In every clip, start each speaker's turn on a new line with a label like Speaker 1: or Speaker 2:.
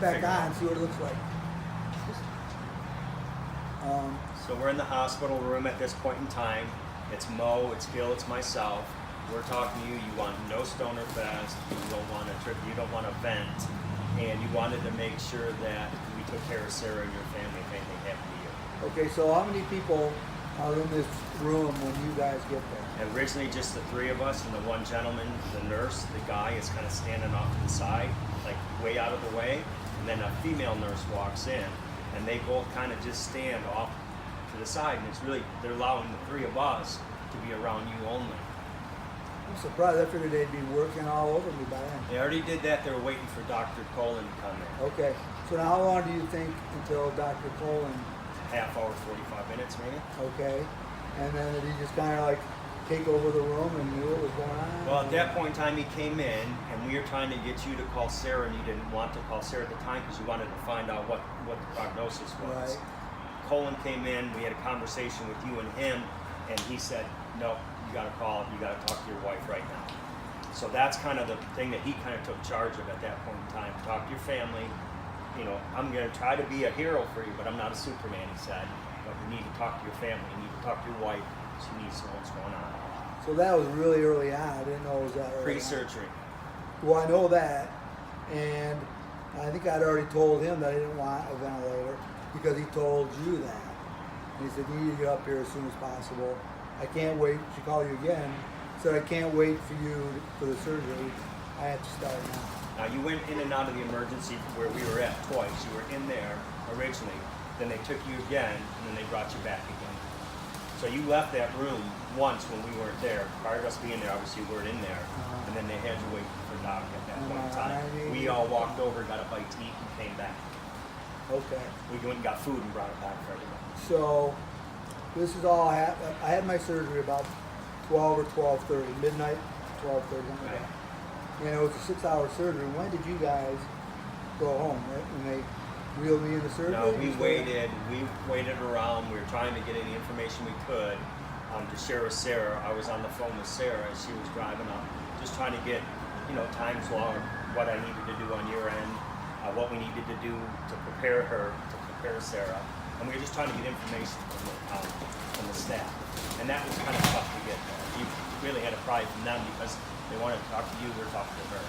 Speaker 1: back on and see what it looks like.
Speaker 2: So we're in the hospital room at this point in time. It's Mo, it's Gil, it's myself. We're talking to you. You want no stoner fest. You don't want a trip. You don't want a vent, and you wanted to make sure that we took care of Sarah and your family if anything happened to you.
Speaker 1: Okay, so how many people are in this room when you guys get there?
Speaker 2: Originally, just the three of us, and the one gentleman, the nurse, the guy is kind of standing off to the side, like way out of the way, and then a female nurse walks in, and they both kind of just stand off to the side, and it's really, they're allowing the three of us to be around you only.
Speaker 1: I'm surprised. I figured they'd be working all over me by then.
Speaker 2: They already did that. They were waiting for Dr. Colin to come in.
Speaker 1: Okay, so now how long do you think until Dr. Colin?
Speaker 2: Half hour, 45 minutes maybe.
Speaker 1: Okay, and then did he just kind of like take over the room and knew what was going on?
Speaker 2: Well, at that point in time, he came in, and we were trying to get you to call Sarah, and you didn't want to call Sarah at the time because you wanted to find out what the prognosis was.
Speaker 1: Right.
Speaker 2: Colin came in, we had a conversation with you and him, and he said, no, you got to call, you got to talk to your wife right now. So that's kind of the thing that he kind of took charge of at that point in time. Talk to your family. You know, I'm going to try to be a hero for you, but I'm not a Superman, he said. But we need to talk to your family. You need to talk to your wife. She needs to know what's going on.
Speaker 1: So that was really early on. I didn't know it was that early.
Speaker 2: Pre-surgery.
Speaker 1: Well, I know that, and I think I'd already told him that I didn't want a ventilator because he told you that. And he said, you need to get up here as soon as possible. I can't wait. She called you again. Said, I can't wait for you for the surgery. I have to start now.
Speaker 2: Now, you went in and out of the emergency where we were at twice. You were in there originally, then they took you again, and then they brought you back again. So you left that room once when we weren't there. Prior to us being there, obviously you weren't in there, and then they had you wait for Doc at that point in time. We all walked over, got a bite to eat, and came back.
Speaker 1: Okay.
Speaker 2: We went and got food and brought it back for everybody.
Speaker 1: So this is all I had my surgery about 12 or 12:30, midnight, 12:30, something like that. And it was a 6-hour surgery. When did you guys go home? Right? When they wheeled me into surgery?
Speaker 2: No, we waited around. We were trying to get any information we could to share with Sarah. I was on the phone with Sarah as she was driving up, just trying to get, times long, what I needed to do on your end, what we needed to do to prepare Sarah. And we were just trying to get information from the staff. And that was kind of tough to get there. You really had to pry from them because they wanted to talk to you, we were talking to her.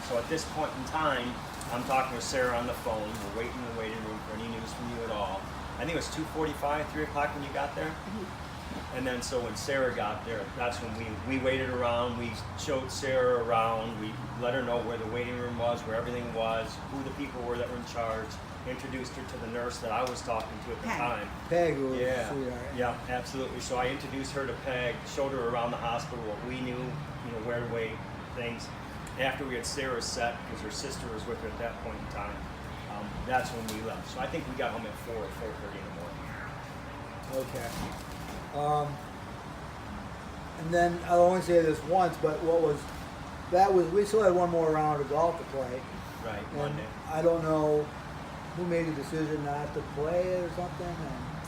Speaker 2: So at this point in time, I'm talking with Sarah on the phone. We're waiting in the waiting room for any news from you at all. I think it was 2:45, 3 o'clock when you got there. And then so when Sarah got there, that's when we waited around. We showed Sarah around. We let her know where the waiting room was, where everything was, who the people were that were in charge. Introduced her to the nurse that I was talking to at the time.
Speaker 1: Peg, who was
Speaker 2: yeah,
Speaker 1: a sweetheart.
Speaker 2: Yeah, absolutely. So I introduced her to Peg, showed her around the hospital what we knew, where to wait, things. After we had Sarah set, because her sister was with her at that point in time, that's when we left. So I think we got home at 4 or 4:30 in the morning.
Speaker 1: Okay. And then I'll only say this once, but we still had one more round of golf to play.
Speaker 2: Right,
Speaker 1: And
Speaker 2: Monday.
Speaker 1: I don't know who made the decision not to play it or something.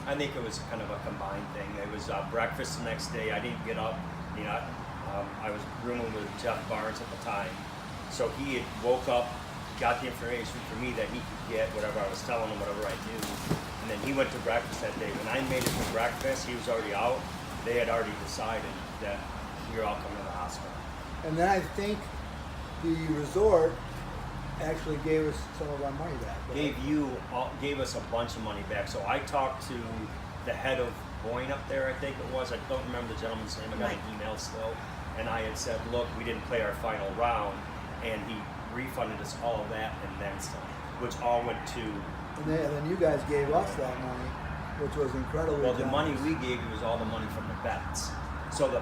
Speaker 2: I think it was kind of a combined thing. It was breakfast the next day. I didn't get up. I was rooming with Jeff Barnes at the time. So he had woke up, got the information for me that he could get, whatever I was telling him, whatever I knew. And then he went to breakfast that day. When I made it to breakfast, he was already out. They had already decided that we were all coming to the hospital.
Speaker 1: And then I think the resort actually gave us some of our money back.
Speaker 2: Gave us a bunch of money back. So I talked to the head of Boyne up there, I think it was. I don't remember the gentleman's name. I got an email still. And I had said, look, we didn't play our final round. And he refunded us all of that and then some, which all went to...
Speaker 1: And then you guys gave us that money, which was incredible.
Speaker 2: Well, the money we gave you was all the money from the bets. So the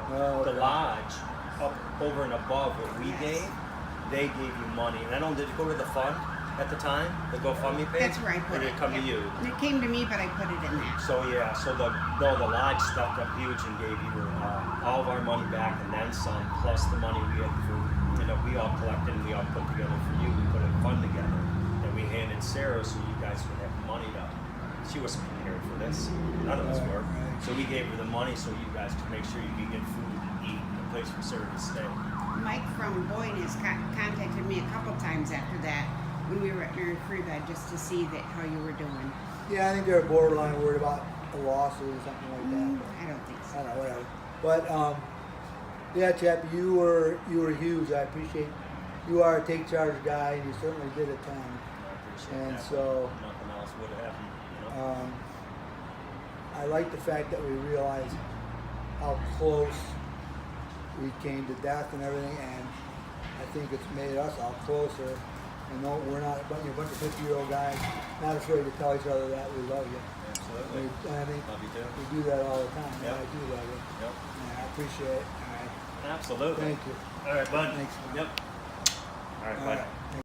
Speaker 2: lodge, up over and above what we gave, they gave you money. And I don't, did it go to the fund at the time? The GoFundMe page?
Speaker 3: That's where I put it.
Speaker 2: Or did it come to you?
Speaker 3: It came to me, but I put it in that.
Speaker 2: So yeah, so the lodge stepped up huge and gave you all of our money back and then some, plus the money we had we all collected and we all put together for you. We put a fund together and we handed Sarah so you guys would have money to. She wasn't prepared for this. None of us were. So we gave her the money so you guys could make sure you could get food and eat and a place for Sarah to stay.
Speaker 3: Mike from Boyne has contacted me a couple times after that, when we were at Mary Free Bed just to see that how you were doing.
Speaker 1: Yeah, I think they're borderline worried about a lawsuit or something like that.
Speaker 3: I don't think
Speaker 1: I
Speaker 3: so.
Speaker 1: don't know, whatever. But yeah, Chap, you were huge. I appreciate you are a take charge guy, and you certainly did a ton.
Speaker 2: I appreciate
Speaker 1: And
Speaker 2: that.
Speaker 1: so
Speaker 2: Nothing else would have happened, you know.
Speaker 1: I like the fact that we realized how close we came to death and everything, and I think it's made us all closer. And no, we're not a bunch of 50-year-old guys, not afraid to tell each other that we love you.
Speaker 2: Absolutely.
Speaker 1: I think
Speaker 2: Love you too.
Speaker 1: we do that all the time.
Speaker 2: Yep.
Speaker 1: I do love you.
Speaker 2: Yep.
Speaker 1: And I appreciate it. All right.
Speaker 2: Absolutely.
Speaker 1: Thank you.
Speaker 2: All right, bud.
Speaker 1: Thanks, man.
Speaker 2: Yep. All right,
Speaker 1: All
Speaker 2: bud.
Speaker 1: right.